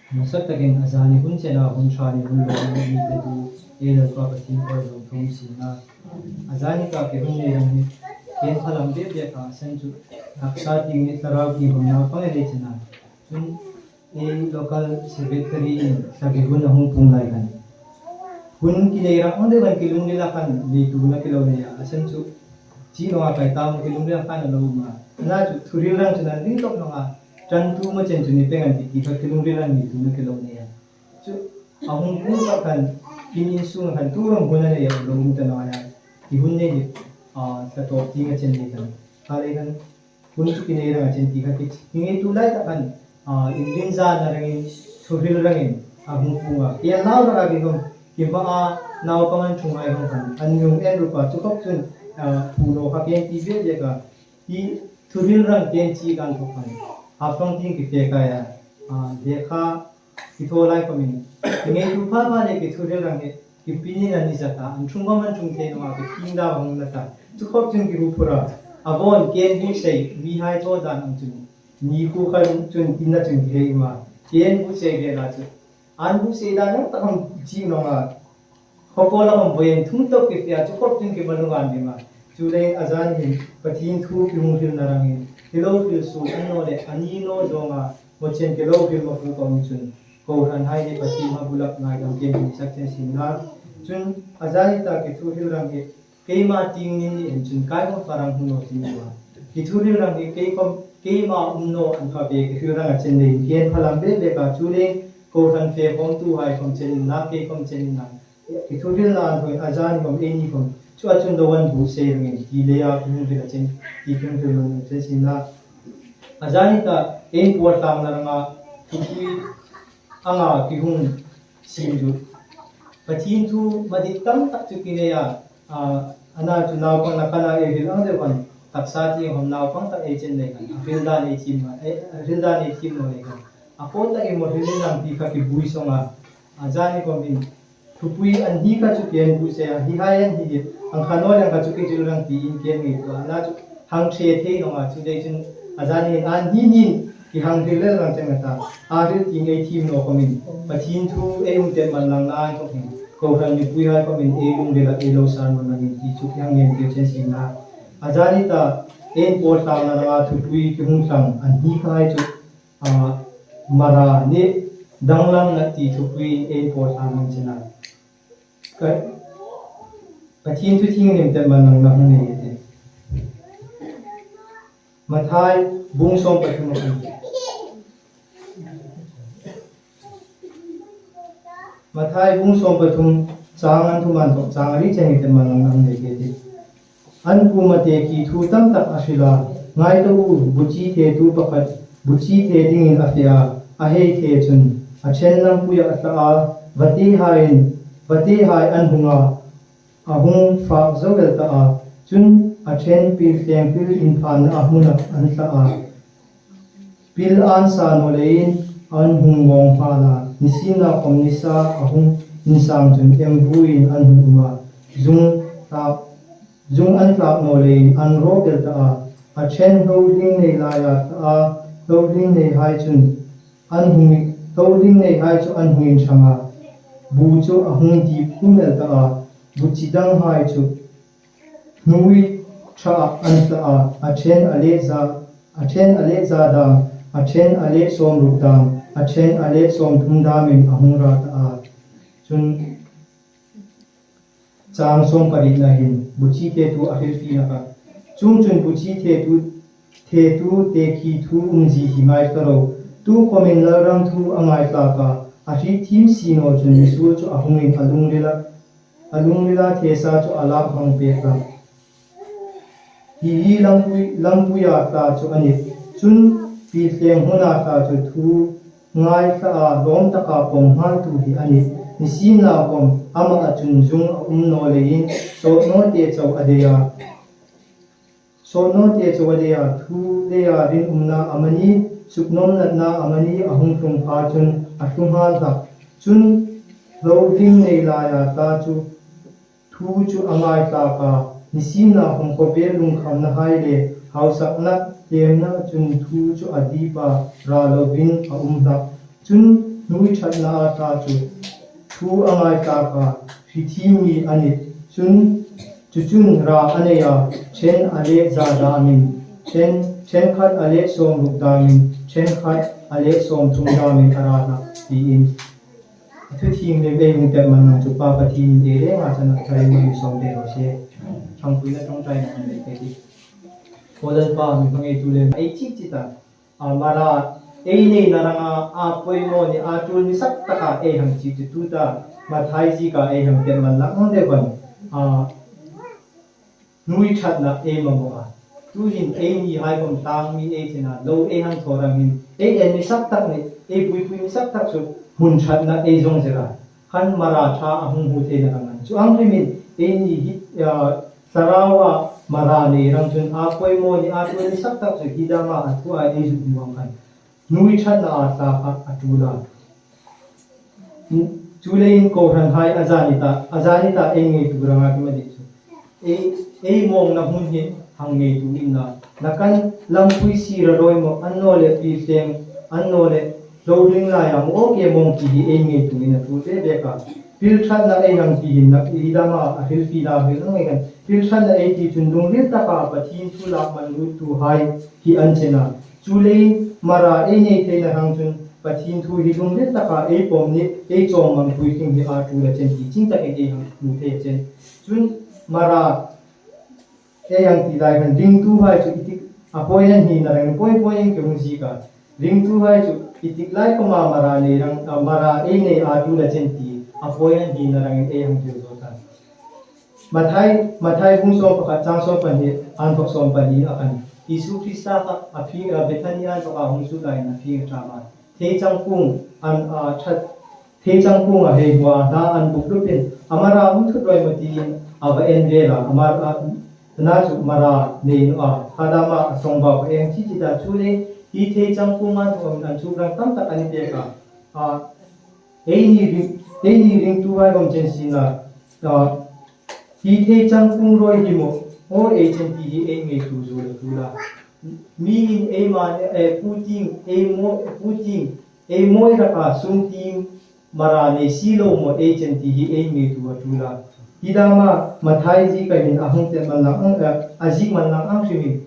Masuk takin azani pun cina pun shani pun loh ni betul. Ia property or loh sina. Azani ka ke pun ni yang ken kalam dia ka senju. Aksa tinggi terau ki pun na pang ada cina. Pun local secretary lagi pun hong pun lagi kan. Pun kita ira onde kan kilung ni lakan di tu na kilau ni ya. Senju cino apa tahu kilung ni lakan lalu ma. Na tu turiran cina ni tok nonga. Tentu macam tu ni pengen kita kelumpulan ni tu nak keluar ni ya. So, ahun pun kan ini sungai kan tu orang guna ni ya belum tenang ya. Ihun ni satu opsi macam ni kan. Kalau kan pun tu kini orang macam tiga kit. Ini tu lah kan Indian zat orang suril orang ahun punga. Ia naw orang lagi kan kita naw pangan sungai kan. Anyung rupa cukup cun pulau kapian tiga je kan. I suril orang kenci kan tu kan. After thing kita kaya, dekha itu oleh kami. Ini rupa mana kita orang ni, kipini nani jata, anjungan anjungke nama kipinda bangun nata. Cukup jeng kirupura, abon ken ni say, bihai tu dan anjung. Niku kan jeng tina jeng kema, ken bu say dia laju. Anbu say dah nak takam jing nama. Kapola kam boyen thumtok kita cukup jeng kebaluan dia mah. Julai azan ni, patin thu kirumfil narangin. Kilo fil su ano le anino jonga mochen kilo fil mafu komchun ko han hai ni pati mabulak ngai am kem sakchen sinar chun azali ta ke thu hil rang ke keima ting ni en chun kai mo farang huno tinwa ki thu hil rang ke keima umno an pha be ke hil rang chen nei ken phalam be be ka chule ko han fe kom tu hai kom chen na ke kom chen na ki thu hil na thoi azan kom eni kom chua chun do wan bu se ring ki le ya kun de chen ki kun de lo se sina azani ta en por tam na nga thui anga ki hun sim ju pathin thu madi tam tak chu ki le ya ana chu naw pang na kana e hil ang de wan tak sa ti hom naw pang tak e chen le kan hil da ni chim ma hil da ni chim no le kan apon ta e mo hil lang ti ka ki bui songa azani ko min tupui an hi ka chu ken bu se hi hayan hi ang khanol ang ka chu ki jul rang ti in ken ngi to na chu hang the the no ma chu dei chun azani an hi ni ki hang hil le rang chang ta a ri ti ngai thim no ko min pathin thu e um ten man lang na ko hin ko ran ni pui ha ko min e lung de la e lo san man ngi ti chu kyang ngen ke chen sin na azani ta en por ta na na tupui ki hung sang an hi ka chu mara ni danglang na ti tupui en por ta man china pathin thu thing nim ten man lang na hung nei te mathai bung som pathum mathai bung som pathum changan thu man thok changari chang ten man lang na hung nei te an pu mate ki thu tam tak asila ngai to buchi the tu pakhat buchi the ding in afia a hei the chun a chen lam pu ya ta vati hai an hunga ahung fa zogel ta a chun a chen pil tlem pil in phan a huna an ta a pil an sa no lein an hung wong pha la nisina komnisa ahung insang chun em buin an huma zung an tlak no lein an rogel ta a chen holding nei la ya ta holding nei hai chun an hung holding nei hai chu an hungin changa bu chu ahung di phumel ta buchidang hai chu nui cha an ta a chen ale za da a chen ale som ru dam a chen ale som thum da min ahung ra ta chun chang som pari na hin buchi te tu a hil fi na ka chung chun buchi te tu te ki thu ji hi mai ta ro tu komen la rang thu angai ta ka a ri thim si no chun su chu ahung in alung lila thesa chu ala hang pe ka hi langpui ya ta chu ani chun pi tleng huna ta chu thu ngai ta dom ta ka pom han tu hi ani nisim na pom ama chun jung no lein so no te chau adeya thu le ya rin umna amani suknom na amani ahung tum pha chun atung han ta chun lo ding nei la ya ta chu thu chu angai ta ka nisim na hom ko pe lung kham na hai le hausak na tem na chun thu chu adipa ra lovin a umna chun nui that na ta chu thu angai ta ka hithimi ani chun ra aneya chen ale za da min chen khat ale som luk da min chen khat ale som chung da min arana ti in thu thim le ve mu te man chu pa pa thi de le ma chan thai mi som de ro se chang pui na trong trai na le ke ti kodan pa mi phang e tu le ai chi chi ta amara ei nei na ranga a poi mo ni a tul ni sak ta ka e hang chi tu ta ma thai ji ka e hang te man la on de ban nui that na e ma mo a tu hin e ni hai kom tang mi e chena lo e hang thorang hin e en ni sak tak ni e pui ni sak tak chu hun that na e jong jera khan mara tha ahung hu the na ngan chu ang min e ni hi sarawa mara ni rang chun a poi mo ni a tu ni sak tak chu hidama a tu a e ju buang kan nui that na a ta ka atula chulein ko ran hai azanita e nge tu ranga ki ma di chu e mong na hun hi hang nge tu in na nakan lam pui si ra roi mo anno le pi seng anno le loading la ya mo ke mong ki hi e nge tu in na tu te be ka pil than na e nang ki hin na i da ma a hil fi la hil ngai kan pil than na e ti chun dung ri ta ka pa thin thu la man lu tu hai hi an chena chulein mara e nei te na hang chun pa thin thu hi dung ri ta ka e pom ni e chom mang pui thing hi a tu la chen ki ching ta e hang mu te chen chun mara e yang ti dai kan ring tu hai chu itik apoi nan hi na rang poi ke mu ji ka ring tu hai chu itik lai ko ma mara ne rang mara e ne a tu la chen ti apoi nan hi na rang e yang tu zo ta mathai bung so pa chang so pa ni an thok som pa ni akan isu krista ka aphi bethania to ka hung su dai na phi tra ma the chang kung an that the chang kung a he wa da an buk lu pin amara hum thu roi ma ti ava en ve la amara na chu mara ne a hadama song ba em chi chi da chu le hi the chang kung man thom an chu rang tam tak ani pe ka e ni ring tu vai gom chen sin la hi the chang kung roi hi mo o e chen ti hi e nge tu zu la tu la mi in e ma e puting e moi ra ka sung tim mara ne si lo mo e chen ti hi e nge tu la hidama mathai ji ka hin ahung te man lang aji man lang ang shimi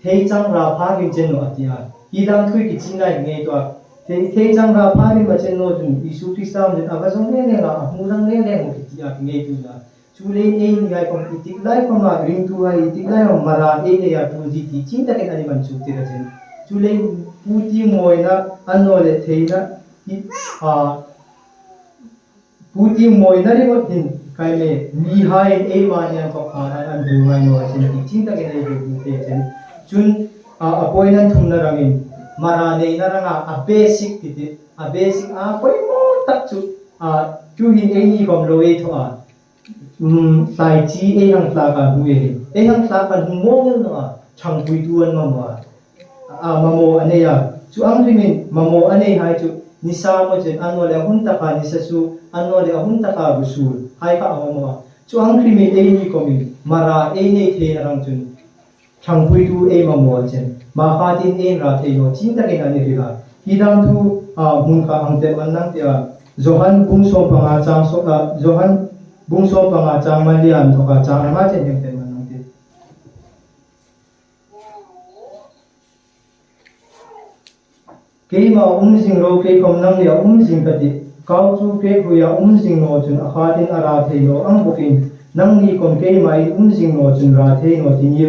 thei chang ra pha gi chen no atia hidam thui ki chinai nge to thei chang ra pha ri ma chen no jun isu kristam jin avazong ne ne ga mu rang ne ne mo ki ya nge tu la chule e ni ga kon itik lai ko ma ring tu ai itik lai mara e ne ya tu ji ti chin ta ke ani man chu ti ra chen chule puti moina anole theina puti moina ri mo tin kai me ni hai e ma nya ko khana an du ngai no chen ti chin ta ke ne du te chen chun appointment thum na rangin mara ne na ranga a basic ti a basic a koi mo tak chu chu hin e ni kom lo e tho sai chi e hang sa ka hu e hang sa ka hu mo no chang pui tuan ma mo ane ya chu ang rimin mamo ane hai chu nisa mo chen anole hun ta ka nisa su anole hun ta ka busul hai ka mo chu ang rimin e ni komi mara e ne the rang chun chang pui tu e mamo chen ma kha tin e ra the no chin ta ke na ni ri la hidam thu mun ka ang te man nang te johan bung so pa nga chang so johan bung so pa nga chang man lian tho ka chang ma chen hem te man nang te ke ma jing ro ke kom nang ya jing ka ti kau chu ke hu ya jing no chun a kha tin ara the no ang bukin nang ni kom ke mai jing no chun ra the no ti ni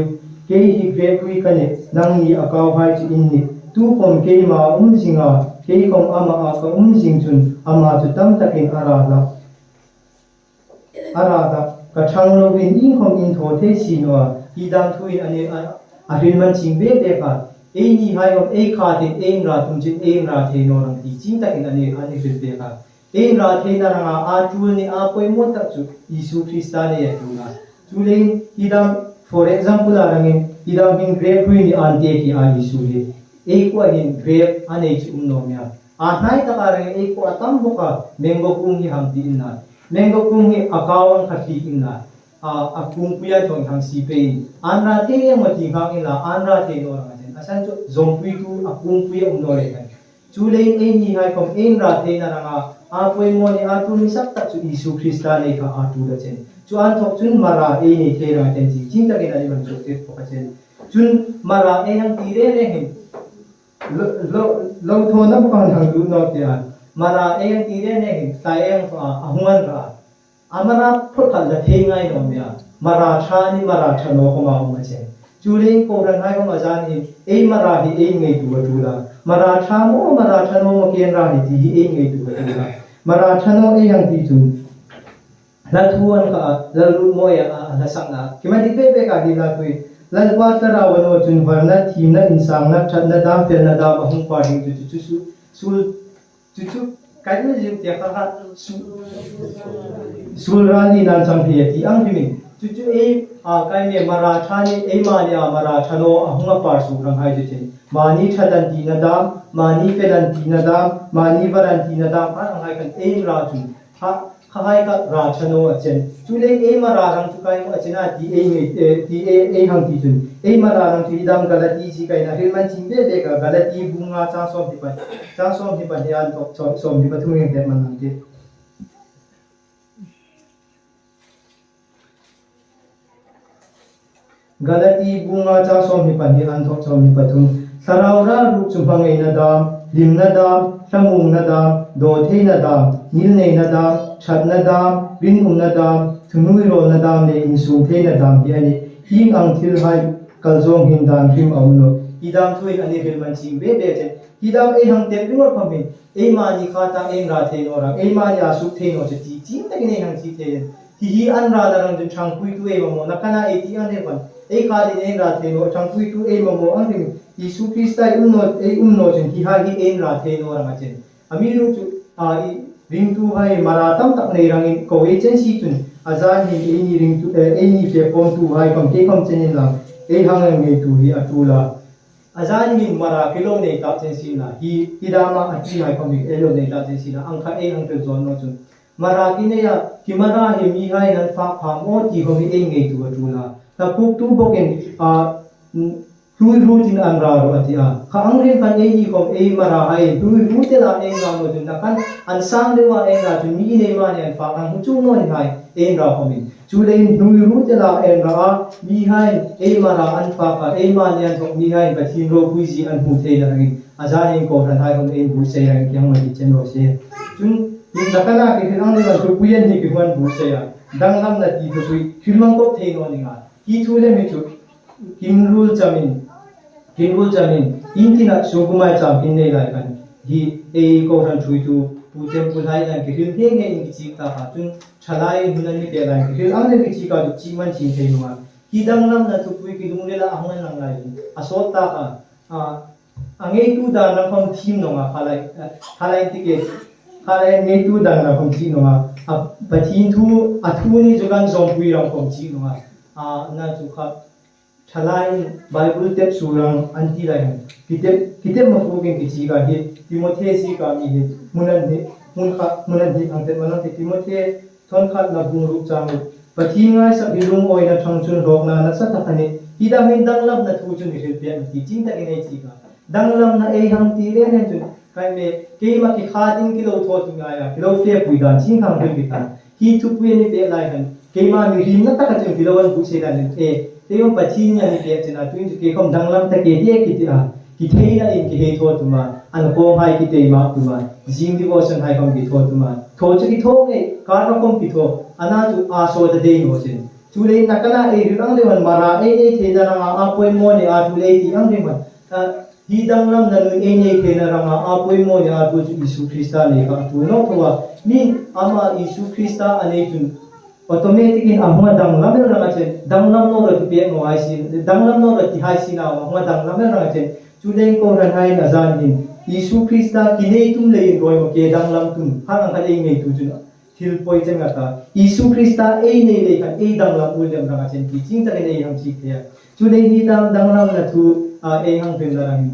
ke hi ke hui ka ne nang ni a kau hai chi in ni tu kom ke ma jinga ke kom ama a ka jing chun ama chu tam takin ara da ka thang lo win in kom in tho the si no hi dam thui ani a rin man ching be te ka e ni hai om e kha tin e ra tum chin e ra the no rang ti chin takin ani rin te ka e ra the na ranga a tu ni a poi mo ta chu isu krista ne ya tu na chu lein hi dam for example arangin idam hin grade hui ni ante ki a isu le e ko hin grade ane chu no mya a nai ta ka rang e ko atam boka mengo kung hi ham ti na Mengko kung akawan khati ina akung puya thong thang si pe anra te ye mati khang ila anra te no ra chen asan chu zompui tu akung puya no re kan chu le ei ni hai kom en ra te na nga a poi mo ni a tu ni sak ta chu Isu Krista le ka a tu da chen chu an thok chun mara ei ni the ra ten ji jing ta ke na ni ban chu te pho ka chen chun mara ei hang ti re re hin lo tho na pa hang du no te an mara ei hang ti re ne hin tai ang ahungan ra Amara photal da thengai no mya mara thano ko ma ma che chuling ko ran hai ko ma jan hi ei mara hi ei ngei tu la mara thano ma ken ra hi ti ei ngei tu la mara thano ei yang ti chu la thuan ka la lu mo ya la sak na ki ma di pe ka di la tui lan kwa ta ra wa no chun var na thim na insang na that na da fel na da ba hung pa ding chu kai na jim tia ka Sulrani nan champiye ti ang himin chu e kai me mara thani e ma lia mara thano ahunga par su rang hai je mani thadan ti na dam mani felan ti na dam mani varan ti na dam ang hai kan e ra chu khai ka ra thano achen chu le e mara rang chu kai mo achina ti e hang ti chun e mara rang ti dam galati ji kai na hilman chimbe de ka galati bunga cha som hi pa yan tok som hi pa thu nge te man nang ti Galati bunga cha som hi pan hi an thok chom hi pathum saraura ru chumpang ei na dam lim na dam samung na dam do the na dam nil nei na dam chat na dam bin na dam thunui ro na dam ne in sum the na dam hi ani hing ang thil hai kaljong hin dan him am no idam thui ani hil man ching be chen idam ei hang te ringo phamin ei ma ni kha ta em ra the no ra ei ma ya su the no che chi ching ta ne hang chi the hi an ra da rang jun chang pui tu e mo na kana e ti an ne pan ei ka di en ra the no chang pui tu e mo ang ring Isu Krista no chen hi ha hi en ra the no ra chen ami lu chu ring tu hai mara tam tak nei rang in ko e chen si chun azan hi e ni ring tu e ni fe pom tu hai kom ke kom chen la e hang nge tu hi atula azan hi mara kilo nei ta chen si na hi idama ati hai kom e lo nei ta chen si na ang kha e hang te zon no chun mara ki ne ya ki mara hi mi hai nan fa pha mo ti ho mi e nge tu atula ta puk tu boken Ru tin an ra ro atia kha ang rin kan ei ni kom ei mara hai ru te la ei nga mo jun na kan an sang de wa ei nga jun mi nei ma ne an fa ang chu no ni hai ei ra ko min chu le ru te la ei ra mi hai ei mara an fa ka ei ma ne an thok mi hai ba thin ro pui ji an hu te la ring aza ei ko ran hai kom ei bu se ra kyang ma di chen ro se chun yin da kana ke ang ni la chu puyen ni ke wan bu se ya dang lam na ti thu pui khilmang ko the no ni nga ki thu le mi chu kimrul jamin intina sugumai cham in nei lai kan hi e ko ran thui tu pu tem pu lai an ke hil he nge in chi ta ha chun chalai hunan ni te lai ke hil ang ne chi ka du chi man chi thei ma ki dang lam na tu pui ki dung le la ahman lang lai asot ta ka angai tu da na khom thim no nga khalai ti ke khalai ngai tu da na khom chi no nga pathin thu athu ni jogan zom pui ram khom chi no nga na chu kha Chalai Bible tep surang anti lai kitep ma fu gen ki ga hi Timothy si ka mi hi munan hi ang te manan Timothy thon khat na bung ru chang pathi ngai sa bilung oi na thang chun rok na sa ta khani hi da min dang lam na thu chun hi pe ti ching ta nei chi ga dang lam na ei hang ti le ne chun kai me ke ma ki kha din ki lo tho tu nga ya ki lo fe pui dan ching khang ri ta hi thu pu ni pe lai han ke ma mi rim na ta ka chun ki lo wan bu se da ne Teo pachin ya ni pe chena tuin ke khom danglam ta ke die ki ta ki thei na in ki he tho tu ma an ko hai ki te ma tu ma jing devotion hai kom ki tho tu ma tho chu ki tho nge ka ra kom ki tho ana chu a so da dei no sin chu le na kana e ri le wan mara e the da ra a poi mo ni a tu le ti ang ri ma hi danglam na nu e ne the na ra a poi mo ni a tu chu Isu Krista ne ka tu no thwa ni ama Isu Krista ane chun automatic in ahunga danglam ra chen danglam no ra ti pe no ai sin danglam no ra ti hai sin na ahunga danglam ra chen chuleng ko ran hai na zan din Isu Krista kinei tum le roi mo ke danglam tum hang ka le ngei tu chun thil poi chen ga ta Isu Krista ei nei le kan ei danglam ul dem ra chen ki ching ta nei hang chi the chuleng ni danglam na thu ei hang pem ra hin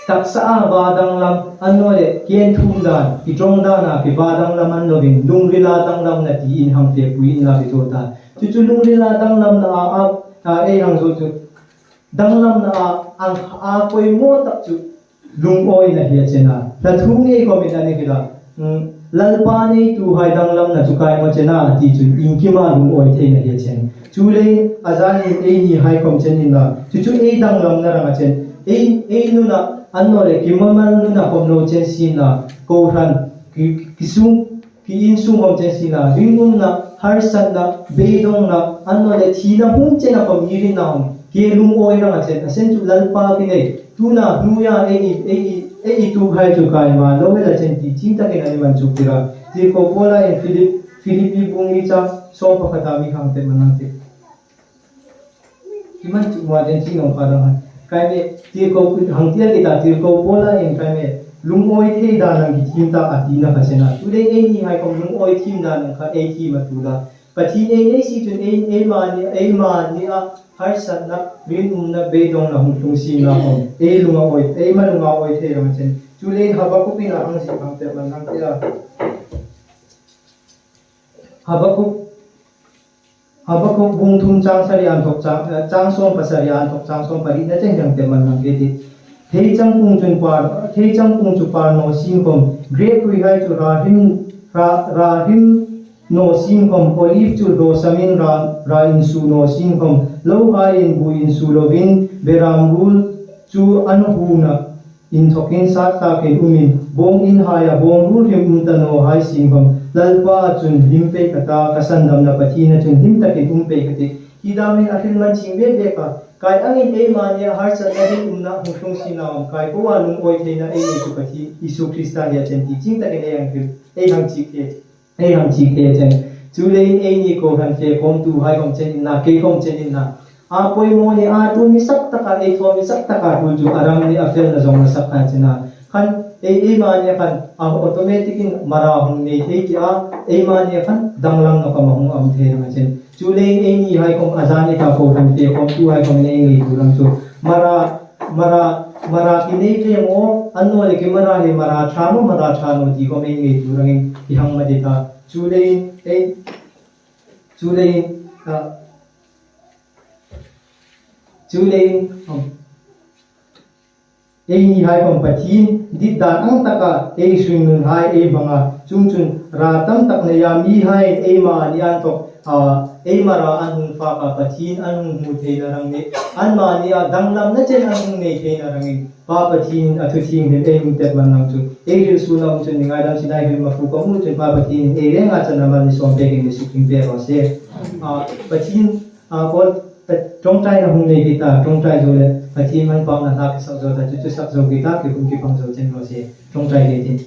tak sa badang lam ano le kien thum dan ki trong da na ki badang lam an lovin lung rila dang lam na ti in ham te pui in la bi to ta chu lung rila dang lam na a e hang zo chu dang lam na a koi mo tak chu lung oi na hi chena la thu nge ko mi na ni ki la lalpa nei tu hai dang lam na chu kai mo chena ti chu in ki ma lung oi the na hi chen chu le azani e ni hai kom chen ni na chu e dang lam na ra ma chen e nu na ano le kimaman nu na kom no chen si na ko ran kisung ki in sung kom chen si na ringum na har san na beidong na ano le thi na hung chen na kom yiri na hum ke lung oi na chen sen chu lalpa ki nei tu na nu ya e tu hai chu kai ma lo la chen ti ching ta ke na man chu kira ti ko bola in Philippi bungi cha so pa kata mi khang te manang te kiman chu ma den chi no pa da kai me ti ko hang tia ki ta ti ko bola in kai me lung oi the da nang ki thim ta ati na ka sena tu le e ni hai ko lung oi thim da nang ka e ki ma tu da pa thi e si chun e ma ni a har sat na rin na be dong na hung tung si na hom e lunga oi e ma lunga oi the ram chen chu le ha ba ku pi na ang si khang te man nang tia Habakuk bung thum chang sari an thok chang som pasari an thok chang som pari na cheng jang te man nang ge ti thei chang pung chu par no sin kom great wi hai chu ra him no sin kom olive chu do samin ra in su no sin kom lo hai in bu in su lovin beram rul chu an hu na in thokin sat ta ke umin bong in haya bong rul him ta no hai sin kom lalpa chun himpe kata kasandam na pathina chun himta ke umpe kati hidami akhil man chingbe be ka kai angin e mania har sa na hin umna hung sina kai ko alung oi theina e ni chu pathi isu krista ya chen ti ching ta ke yang khil e hang chi ke chen chu le e ni ko han fe kom tu hai kom chen na ke kom chen na a poi mo ni a tu mi sak ta ka e ko mi sak ta ka tu ju arang ni afel na jong na sak ka chena khan e mania kan automatic in mara hung nei the ki a mania kan danglang no ka mahung am the ma chen chu le e ni hai kom azani ka ko han te kom tu hai kom nei ngi tu ram chu mara ki nei the mo anno le ki mara thano ti ko nei ngi tu rang ki hang ma de ta chu le e ni hai kom pathin di dan ang taka e swing nun hai e banga chung ra tam tak ne ya mi hai e ma ni an tok e mara an hung fa ka pathin an hung mu the na rang ne an ma ni a dang lam na chen an hung ne the na rang pa pathin a thu thing den e mu tet man nang chu e ri su na chun ni ngai dam si dai ma fu ko mu chen pa pathin e re nga chan na ma ni som te ke ni su king pe ro se pathin ko trong trai là hung này kita trong trai rồi là phải thi man pang là ta cái sau rồi ta chú sắp rồi kita cái cũng cái pang rồi trên rồi sẽ trong trai cái gì